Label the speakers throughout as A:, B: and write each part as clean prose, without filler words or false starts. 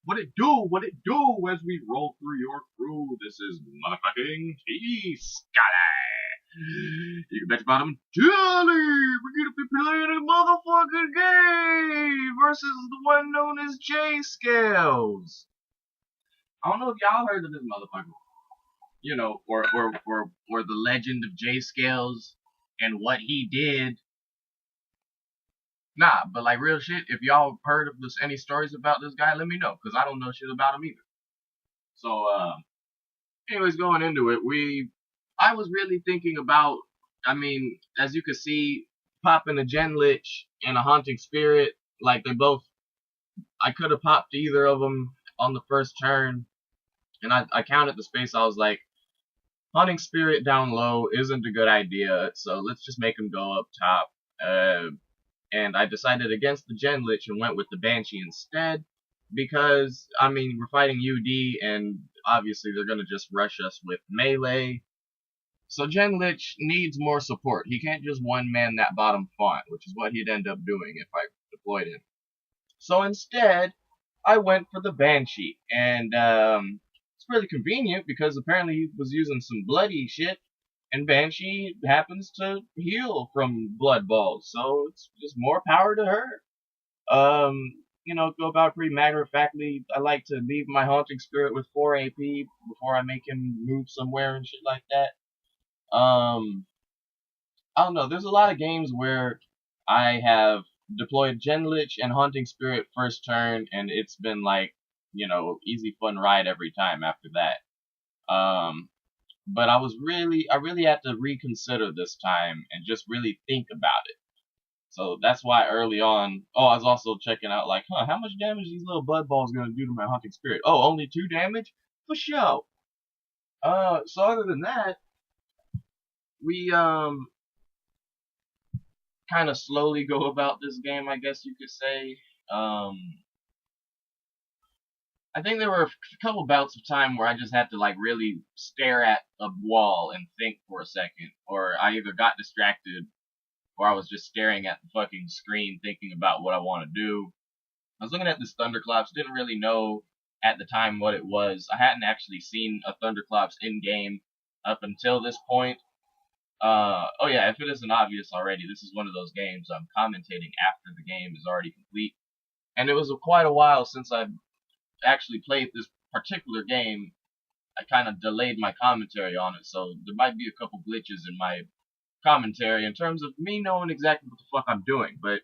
A: What it do? What it do as we roll through your crew? This is motherfucking TeaScholar. You can bet your bottom dollar we're gonna be playing a motherfucking game versus the one known as JayScales. I don't know if y'all heard of this motherfucker. You know, or the legend of JayScales and what he did. Nah, but like real shit, if y'all heard of this any stories about this guy, let me know, cause I don't know shit about him either. So anyways, going into it, I was really thinking about, I mean, as you can see, popping a Gen Lich and a Haunting Spirit, like I could have popped either of them on the first turn, and I counted the space. I was like, Haunting Spirit down low isn't a good idea, so let's just make him go up top. And I decided against the Gen Lich and went with the Banshee instead, because, I mean, we're fighting UD, and obviously they're going to just rush us with melee. So Gen Lich needs more support. He can't just one-man that bottom font, which is what he'd end up doing if I deployed him. So instead, I went for the Banshee, and it's really convenient because apparently he was using some bloody shit, and Banshee happens to heal from blood balls, so it's just more power to her. Go about pretty matter of factly. I like to leave my Haunting Spirit with 4 AP before I make him move somewhere and shit like that. I don't know. There's a lot of games where I have deployed Gen Lich and Haunting Spirit first turn, and it's been like, easy fun ride every time after that. But I really had to reconsider this time and just really think about it. So that's why early on, I was also checking out like, how much damage these little blood balls gonna do to my Haunting Spirit? Oh, only 2 damage? For sure. So other than that, we kind of slowly go about this game, I guess you could say. I think there were a couple bouts of time where I just had to like really stare at a wall and think for a second, or I either got distracted or I was just staring at the fucking screen thinking about what I want to do. I was looking at this Thunderclops, didn't really know at the time what it was. I hadn't actually seen a Thunderclops in game up until this point. Oh yeah, if it isn't obvious already, this is one of those games I'm commentating after the game is already complete. And it was quite a while since I actually played this particular game. I kind of delayed my commentary on it, so there might be a couple glitches in my commentary in terms of me knowing exactly what the fuck I'm doing. But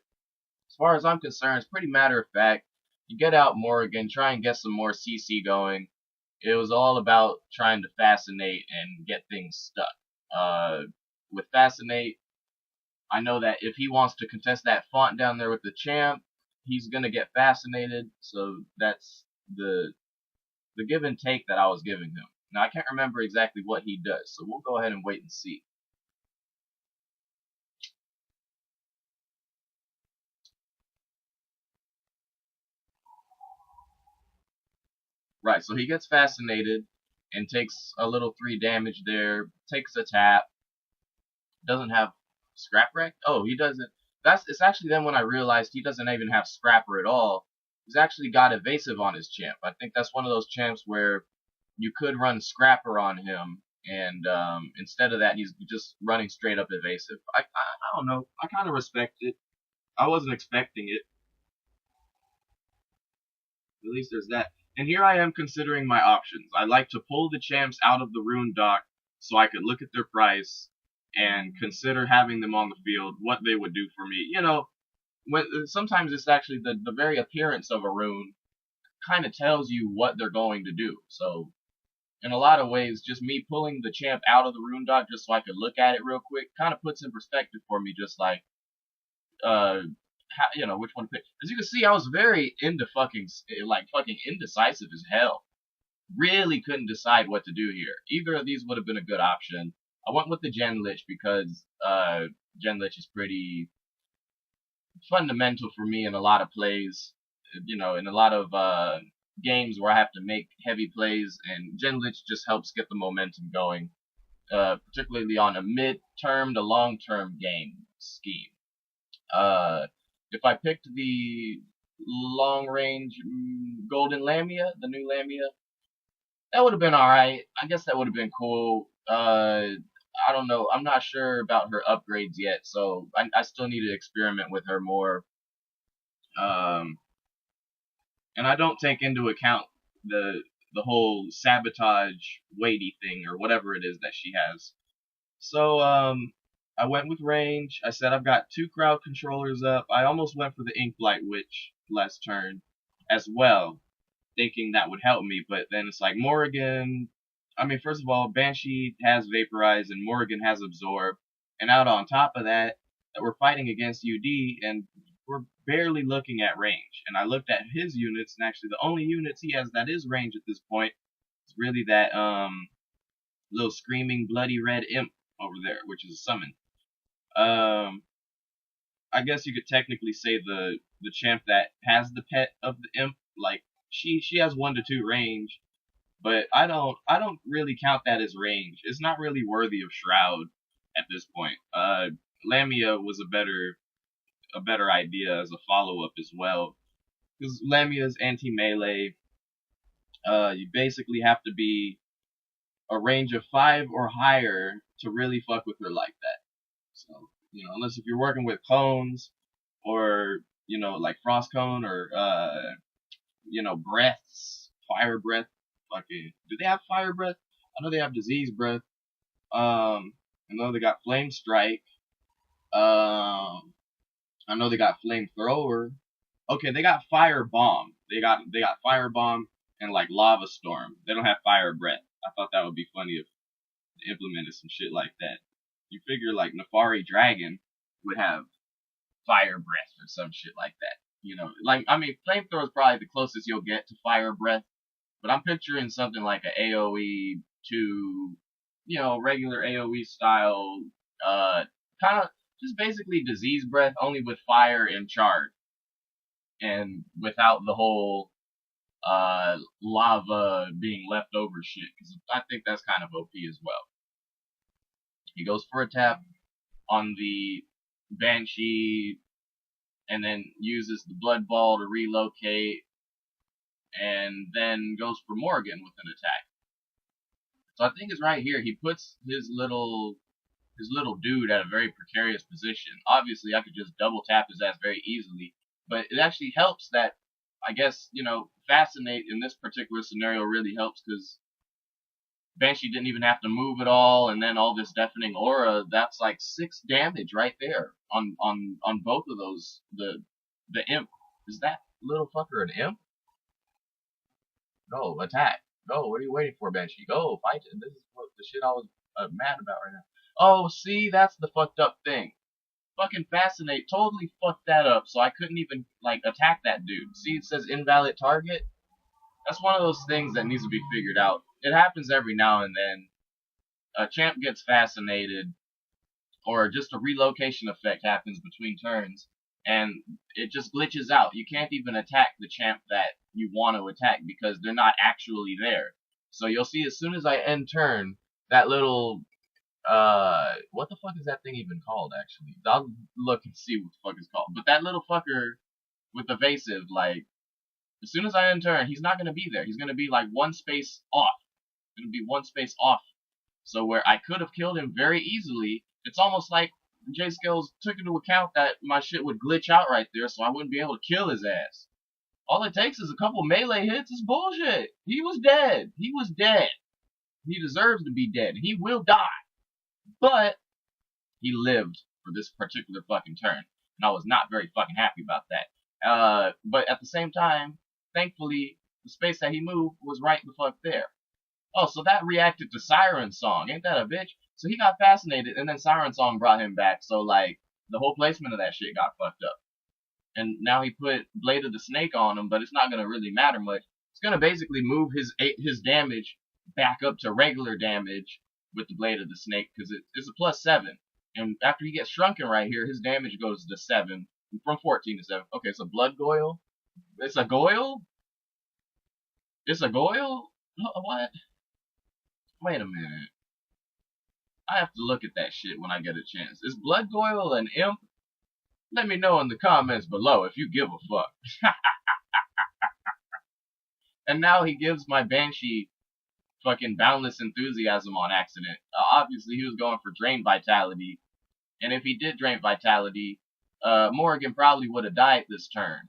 A: as far as I'm concerned, it's pretty matter of fact. You get out Morrigan, try and get some more CC going. It was all about trying to fascinate and get things stuck. With Fascinate, I know that if he wants to contest that font down there with the champ, he's gonna get fascinated. So that's the give and take that I was giving him. Now I can't remember exactly what he does, so we'll go ahead and wait and see. Right, so he gets fascinated and takes a little 3 damage there, takes a tap, doesn't have Scrap Wreck? Oh, he doesn't. It's actually then when I realized he doesn't even have Scrapper at all. He's actually got Evasive on his champ. I think that's one of those champs where you could run Scrapper on him, and instead of that, he's just running straight up Evasive. I don't know. I kind of respect it. I wasn't expecting it. At least there's that. And here I am considering my options. I like to pull the champs out of the rune dock so I could look at their price and consider having them on the field, what they would do for me. Sometimes it's actually the very appearance of a rune kind of tells you what they're going to do. So in a lot of ways, just me pulling the champ out of the rune dock just so I could look at it real quick kind of puts in perspective for me, just like which one to pick. As you can see, I was very into fucking indecisive as hell. Really couldn't decide what to do here. Either of these would have been a good option. I went with the Gen Lich because Gen Lich is pretty fundamental for me in a lot of plays. In a lot of games where I have to make heavy plays, and Gen Lich just helps get the momentum going, particularly on a mid-term to long-term game scheme. If I picked the long range golden Lamia, the new Lamia. That would have been alright. I guess that would have been cool. I don't know. I'm not sure about her upgrades yet, so I still need to experiment with her more. Um, and I don't take into account the whole sabotage weighty thing or whatever it is that she has. So I went with range. I said I've got 2 crowd controllers up. I almost went for the Ink Blight Witch last turn as well, thinking that would help me, but then it's like Morrigan. I mean, first of all, Banshee has Vaporize and Morrigan has Absorb, and out on top of that, that we're fighting against UD and we're barely looking at range. And I looked at his units, and actually the only units he has that is range at this point is really that little screaming bloody red imp over there, which is a summon. I guess you could technically say the champ that has the pet of the imp, like she has 1 to 2 range, but I don't really count that as range. It's not really worthy of Shroud at this point. Lamia was a better idea as a follow up as well, because Lamia's anti melee. You basically have to be a range of 5 or higher to really fuck with her like that. So, unless if you're working with cones or, like frost cone or, breaths, fire breath. Fucking, do they have fire breath? I know they have disease breath. I know they got flame strike. I know they got flamethrower. Okay, they got fire bomb. They got fire bomb and like lava storm. They don't have fire breath. I thought that would be funny if they implemented some shit like that. You figure like Nefari Dragon would have fire breath or some shit like that. Like, I mean, flamethrower is probably the closest you'll get to fire breath, but I'm picturing something like an AoE to, regular AoE style, kind of just basically disease breath, only with fire and charge, and without the whole lava being left over shit, because I think that's kind of OP as well. He goes for a tap on the Banshee, and then uses the Blood Ball to relocate, and then goes for Morgan with an attack. So I think it's right here. He puts his little dude at a very precarious position. Obviously, I could just double tap his ass very easily, but it actually helps that, I guess, Fascinate in this particular scenario really helps because Banshee didn't even have to move at all, and then all this deafening aura, that's like 6 damage right there on both of those. The imp. Is that little fucker an imp? Go, attack. Go, what are you waiting for, Banshee? Go, fight it. This is what the shit I was mad about right now. Oh, see, that's the fucked up thing. Fucking Fascinate totally fucked that up, so I couldn't even, like, attack that dude. See, it says invalid target? That's one of those things that needs to be figured out. It happens every now and then. A champ gets fascinated, or just a relocation effect happens between turns, and it just glitches out. You can't even attack the champ that you want to attack because they're not actually there. So you'll see as soon as I end turn, that little, what the fuck is that thing even called, actually? I'll look and see what the fuck it's called. But that little fucker with evasive, like, as soon as I end turn, he's not going to be there. He's going to be like 1 space off. Going to be 1 space off. So where I could have killed him very easily, it's almost like JayScales took into account that my shit would glitch out right there, so I wouldn't be able to kill his ass. All it takes is a couple melee hits. It's bullshit. He was dead. He was dead. He deserves to be dead. He will die. But he lived for this particular fucking turn, and I was not very fucking happy about that. But at the same time, thankfully, the space that he moved was right the fuck there. Oh, so that reacted to Siren Song. Ain't that a bitch? So he got fascinated, and then Siren Song brought him back. So, like, the whole placement of that shit got fucked up. And now he put Blade of the Snake on him, but it's not going to really matter much. It's going to basically move his damage back up to regular damage with the Blade of the Snake, because it's a +7. And after he gets shrunken right here, his damage goes to 7, from 14 to 7. Okay, so Blood Goyle? It's a Goyle? It's a Goyle? What? Wait a minute. I have to look at that shit when I get a chance. Is Blood Goyle an imp? Let me know in the comments below if you give a fuck. And now he gives my Banshee fucking boundless enthusiasm on accident. Obviously, he was going for drain vitality, and if he did drain vitality, Morrigan probably would have died this turn.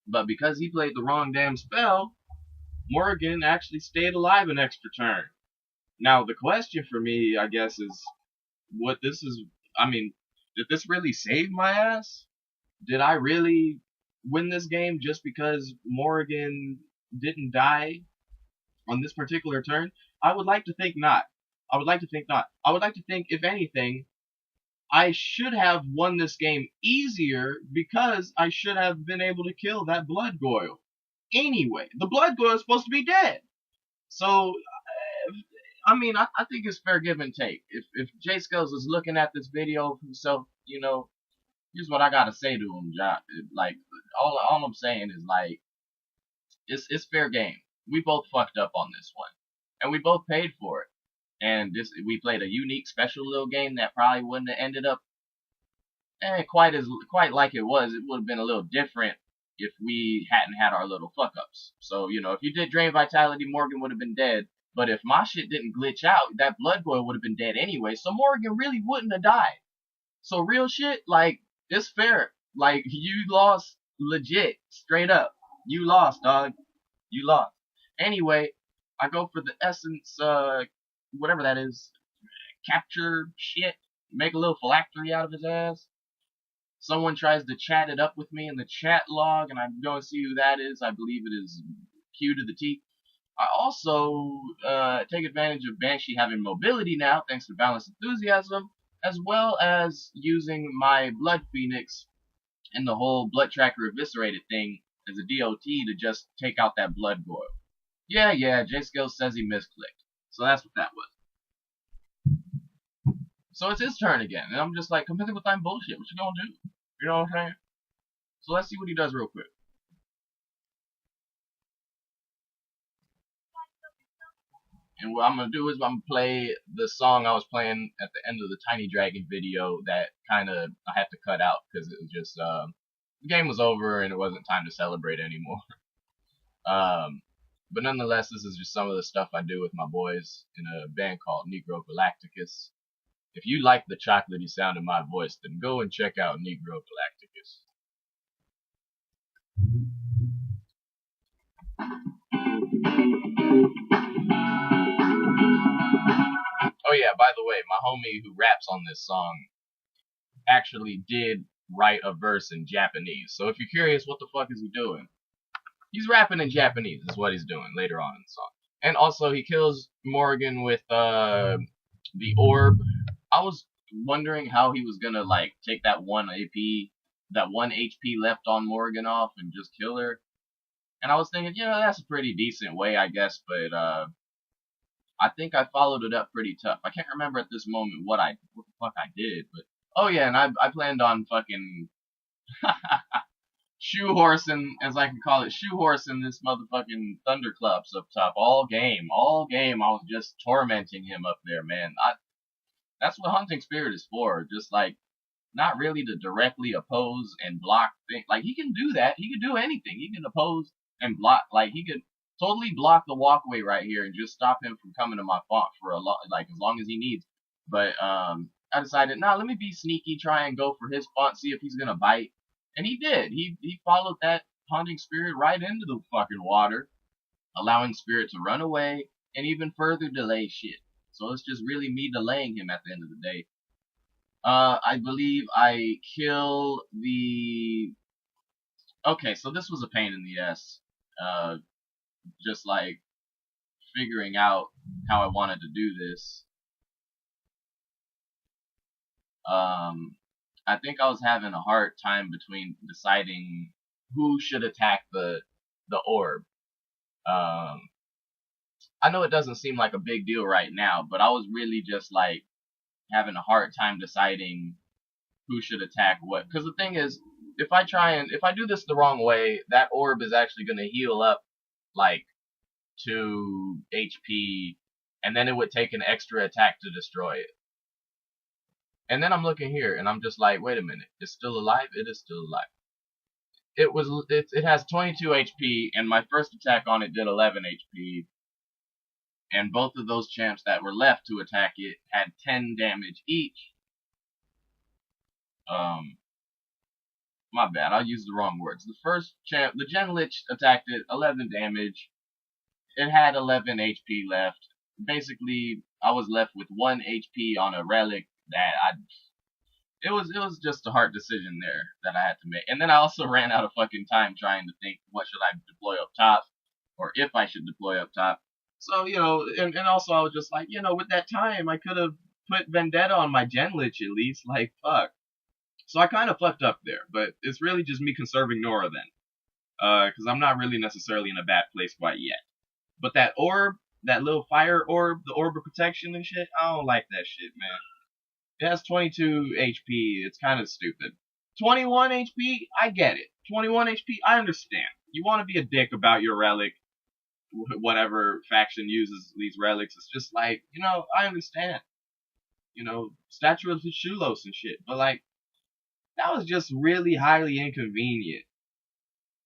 A: But because he played the wrong damn spell, Morrigan actually stayed alive an extra turn. Now, the question for me, I guess, is what this is. I mean, did this really save my ass? Did I really win this game just because Morrigan didn't die on this particular turn? I would like to think not. I would like to think not. I would like to think, if anything, I should have won this game easier because I should have been able to kill that Blood Goyle. Anyway, the Blood Goyle is supposed to be dead. So, I mean, I think it's fair give and take. If JayScales is looking at this video himself, you know, here's what I gotta say to him, like, all I'm saying is, like, it's fair game. We both fucked up on this one, and we both paid for it. And we played a unique, special little game that probably wouldn't have ended up quite like it was. It would have been a little different if we hadn't had our little fuck ups. So, you know, if you did drain vitality, Morgan would have been dead. But if my shit didn't glitch out, that Blood Goyle would have been dead anyway. So Morgan really wouldn't have died. So real shit, like, it's fair. Like, you lost legit, straight up. You lost, dog. You lost. Anyway, I go for the essence, whatever that is, capture shit, make a little phylactery out of his ass. Someone tries to chat it up with me in the chat log, and I go and see who that is. I believe it is Q to the T. I also take advantage of Banshee having mobility now, thanks to Balanced Enthusiasm, as well as using my Blood Phoenix and the whole Blood Tracker Eviscerated thing as a DOT to just take out that Blood Goyle. Yeah, JayScales says he misclicked. So that's what that was. So it's his turn again, and I'm just like, competitive with time bullshit. What you gonna do? You know what I'm saying? So let's see what he does real quick. And what I'm gonna do is I'm gonna play the song I was playing at the end of the Tiny Dragon video that kind of I had to cut out because it was just the game was over and it wasn't time to celebrate anymore. But nonetheless, this is just some of the stuff I do with my boys in a band called Negro Galacticus. If you like the chocolatey sound of my voice, then go and check out Negro Galacticus. Oh yeah, by the way, my homie who raps on this song actually did write a verse in Japanese. So if you're curious, what the fuck is he doing? He's rapping in Japanese is what he's doing later on in the song. And also he kills Morgan with the orb. I was wondering how he was gonna like take that one HP left on Morgan off and just kill her. And I was thinking, you know, that's a pretty decent way, I guess, but I think I followed it up pretty tough. I can't remember at this moment what the fuck I did, but oh yeah, and I planned on fucking shoehorsing, as I can call it, shoehorsing this motherfucking Thunderclops up top all game. I was just tormenting him up there, man. That's what Hunting Spirit is for. Just like not really to directly oppose and block things. Like he can do that. He can do anything. He can oppose and block. Like he could totally block the walkway right here and just stop him from coming to my font for a lot, like as long as he needs. But I decided, nah, let me be sneaky, try and go for his font, see if he's gonna bite. And he did. He followed that Haunting Spirit right into the fucking water, allowing Spirit to run away and even further delay shit. So it's just really me delaying him at the end of the day. I believe I kill the... Okay, so this was a pain in the ass. Just like figuring out how I wanted to do this. I think I was having a hard time between deciding who should attack the orb. I know it doesn't seem like a big deal right now, but I was really just like having a hard time deciding who should attack what. Because the thing is, if I do this the wrong way, that orb is actually going to heal up like 2 HP, and then it would take an extra attack to destroy it. And then I'm looking here, and I'm just like, wait a minute, it's still alive? It is still alive. It has 22 HP, and my first attack on it did 11 HP, and both of those champs that were left to attack it had 10 damage each. Um, my bad, I used the wrong words. The first champ, the Gen Lich, attacked it, 11 damage. It had 11 HP left. Basically, I was left with 1 HP on a relic that I it was just a hard decision there that I had to make. And then I also ran out of fucking time trying to think what should I deploy up top, or if I should deploy up top. So, and also I was just like, with that time I could have put Vendetta on my Gen Lich at least. Like, fuck. So I kind of fucked up there, but it's really just me conserving Nora then. Because I'm not really necessarily in a bad place quite yet. But that orb, that little fire orb, the orb of protection and shit, I don't like that shit, man. It has 22 HP. It's kind of stupid. 21 HP, I get it. 21 HP, I understand. You want to be a dick about your relic, whatever faction uses these relics. It's just like, I understand. Statue of Shulos and shit. But, like, that was just really highly inconvenient.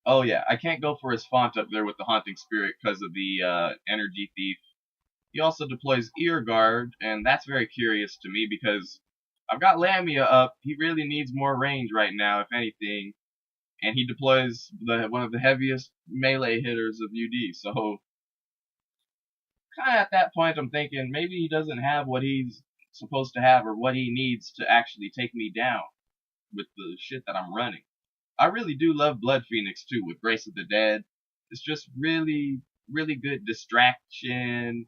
A: Oh, yeah, I can't go for his font up there with the Haunting Spirit because of the Energy Thief. He also deploys Ear Guard, and that's very curious to me because I've got Lamia up. He really needs more range right now, if anything. And he deploys one of the heaviest melee hitters of UD. So, kind of at that point, I'm thinking maybe he doesn't have what he's supposed to have or what he needs to actually take me down with the shit that I'm running. I really do love Blood Phoenix too, with Grace of the Dead. It's just really, really good distraction.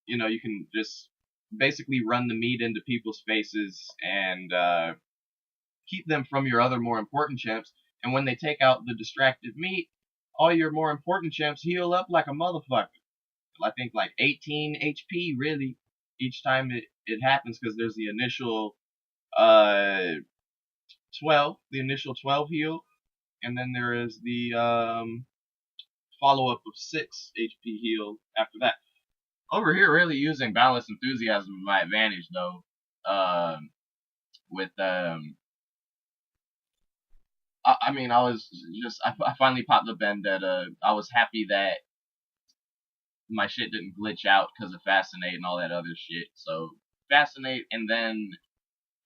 A: You can just basically run the meat into people's faces and keep them from your other more important champs. And when they take out the distracted meat, all your more important champs heal up like a motherfucker. I think like 18 HP really each time it happens because there's the initial uh 12 heal, and then there is the follow up of 6 HP heal after that. Over here, really using Balanced Enthusiasm to my advantage though. With I mean, I finally popped the Vendetta. I was happy that my shit didn't glitch out because of Fascinate and all that other shit. So Fascinate and then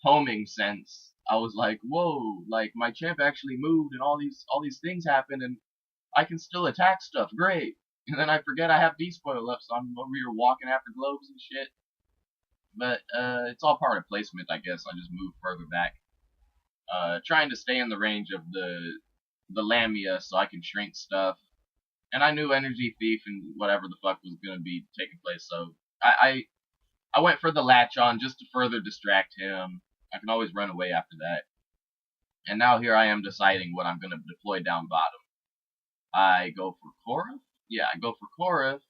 A: Homing Sense, I was like, whoa, like my champ actually moved and all these things happened and I can still attack stuff. Great. And then I forget I have despoil up, so I'm over here walking after globes and shit. But it's all part of placement, I guess. I just moved further back, trying to stay in the range of the Lamia so I can shrink stuff. And I knew Energy Thief and whatever the fuck was gonna be taking place, so I went for the latch on just to further distract him. I can always run away after that. And now here I am deciding what I'm gonna deploy down bottom. I go for Korath. Yeah, I go for Korath.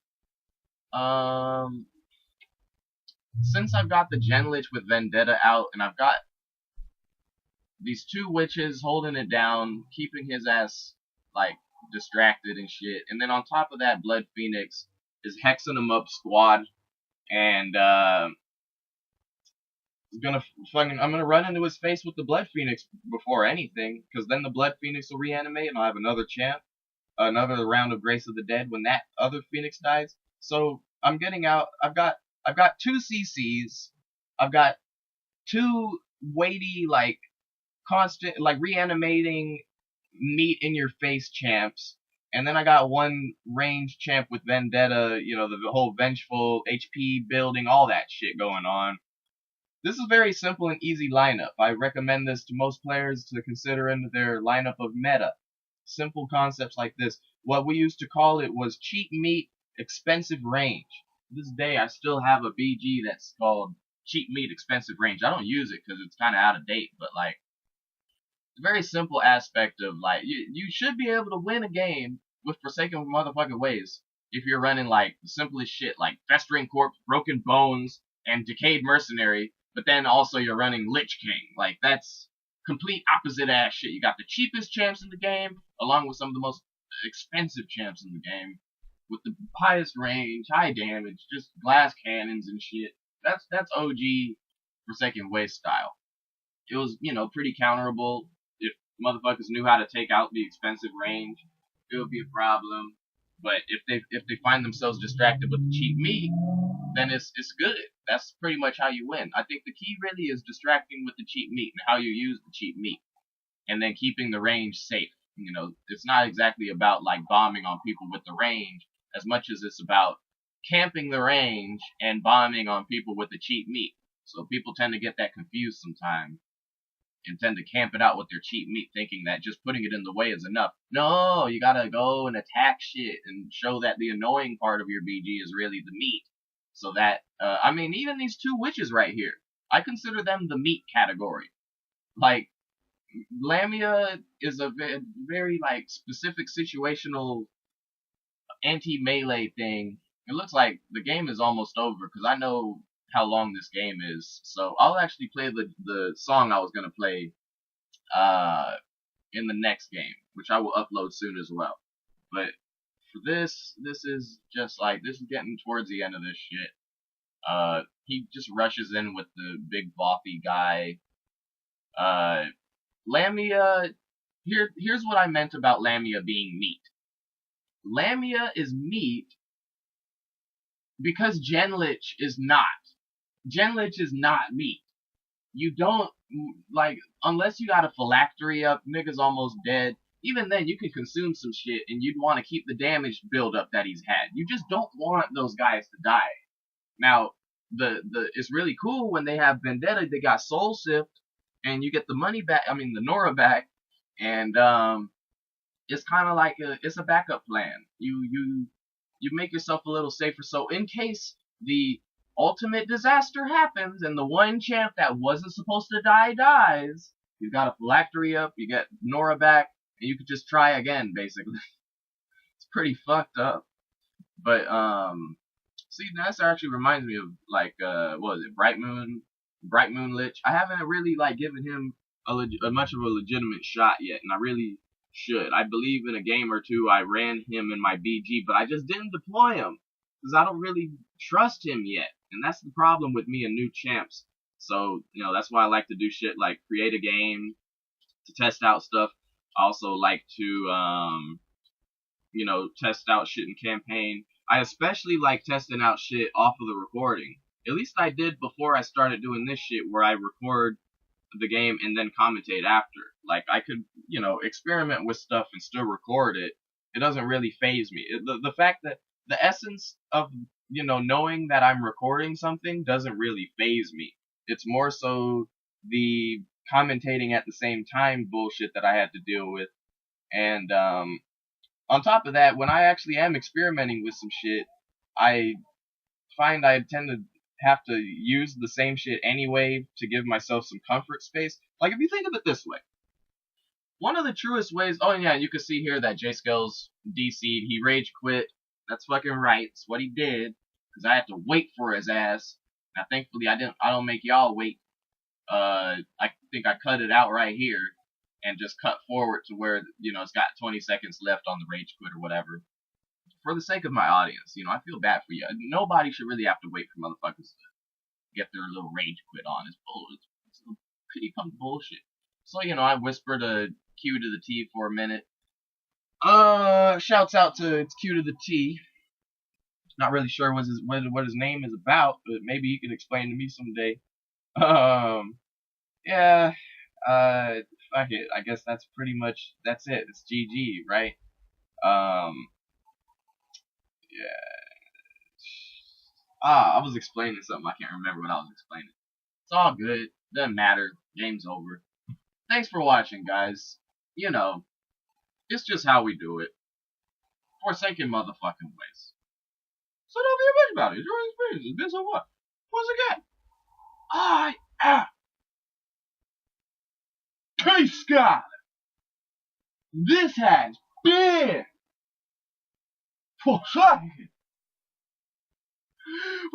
A: Since I've got the Gen Lich with Vendetta out, and I've got these 2 witches holding it down, keeping his ass, like, distracted and shit. And then on top of that, Blood Phoenix is hexing him up squad, and I'm gonna run into his face with the Blood Phoenix before anything, because then the Blood Phoenix will reanimate, and I'll have another champ, another round of Grace of the Dead when that other Phoenix dies. So I'm getting out. I've got 2 CCs. I've got 2 weighty, like, constant, like, reanimating meat in your face champs, and then I got 1 ranged champ with Vendetta, the whole vengeful HP building, all that shit going on. This is a very simple and easy lineup. I recommend this to most players to consider into their lineup of meta. Simple concepts like this. What we used to call it was cheap meat, expensive range. To this day, I still have a BG that's called cheap meat, expensive range. I don't use it because it's kind of out of date, but like, very simple aspect of like you should be able to win a game with Forsaken motherfucking ways if you're running like the simplest shit like Festering Corpse, Broken Bones, and Decayed Mercenary, but then also you're running Lich King. Like that's complete opposite ass shit. You got the cheapest champs in the game along with some of the most expensive champs in the game with the highest range, high damage, just glass cannons and shit. That's OG Forsaken Waste style. it was, you know, pretty counterable. If motherfuckers knew how to take out the expensive range, it would be a problem. But if they find themselves distracted with the cheap meat, then it's good. That's pretty much how you win. I think the key really is distracting with the cheap meat and how you use the cheap meat, and then keeping the range safe. You know, it's not exactly about like bombing on people with the range as much as it's about camping the range and bombing on people with the cheap meat. So people tend to get that confused sometimes and tend to camp it out with their cheap meat, thinking that just putting it in the way is enough. No, you gotta go and attack shit and show that the annoying part of your BG is really the meat. So that, I mean, even these two witches right here, I consider them the meat category. Like, Lamia is a very like specific situational anti-melee thing. It looks like the game is almost over because I know how long this game is. So I'll actually play the song I was gonna play uh in the next game, which I will upload soon as well. But for this is just like this is getting towards the end of this shit. He just rushes in with the big bothy guy. Lamia, here's what I meant about Lamia being meat. Lamia is meat because Genlich is not. Genlich is not meat. You don't, like, unless you got a phylactery up, nigga's almost dead. Even then, you could consume some shit and you'd want to keep the damage build up that he's had. You just don't want those guys to die. Now, it's really cool when they have Vendetta, they got Soul Sift, and you get the money back, I mean, the Nora back, and, it's kind of like it's a backup plan. You make yourself a little safer, so in case the ultimate disaster happens and the one champ that wasn't supposed to die dies, you've got a phylactery up, you get Nora back, and you could just try again, basically. It's pretty fucked up. But, see, that actually reminds me of, like, what was it, Bright Moon Lich. I haven't really, like, given him a much of a legitimate shot yet, and I really should. I believe in a game or two I ran him in my BG, but I just didn't deploy him, because I don't really trust him yet, and that's the problem with me and new champs. So, you know, that's why I like to do shit like create a game to test out stuff. I also like to, you know, test out shit in campaign. I especially like testing out shit off of the recording. At least I did before I started doing this shit where I record the game and then commentate after. Like, I could, you know, experiment with stuff and still record it. It doesn't really phase me. The fact that the essence of, you know, knowing that I'm recording something doesn't really phase me. It's more so the commentating at the same time bullshit that I had to deal with. And, on top of that, when I actually am experimenting with some shit, I find I tend to have to use the same shit anyway to give myself some comfort space. Like, if you think of it this way, one of the truest ways, oh yeah, you can see here that JayScales DC'd, he rage quit. That's fucking right. It's what he did. Cause I had to wait for his ass. Now thankfully I don't make y'all wait. I think I cut it out right here and just cut forward to where, you know, it's got 20 seconds left on the rage quit or whatever. For the sake of my audience, you know, I feel bad for you. Nobody should really have to wait for motherfuckers to get their little rage quit on. It's pretty punk bullshit. So, you know, I whispered a Q to the T for a minute. Shouts out to it's Q to the T. Not really sure what his name is about, but maybe he can explain to me someday. Yeah, fuck it. I guess that's pretty much, that's it. It's GG, right? Yeah. I was explaining something. I can't remember what I was explaining. It's all good. Doesn't matter. Game's over. Thanks for watching, guys. You know, it's just how we do it. Forsaken motherfucking ways. So don't be a bitch about it. It's your experience. It's been so what? Once again, I am TeaScholar. This has been Forsaken.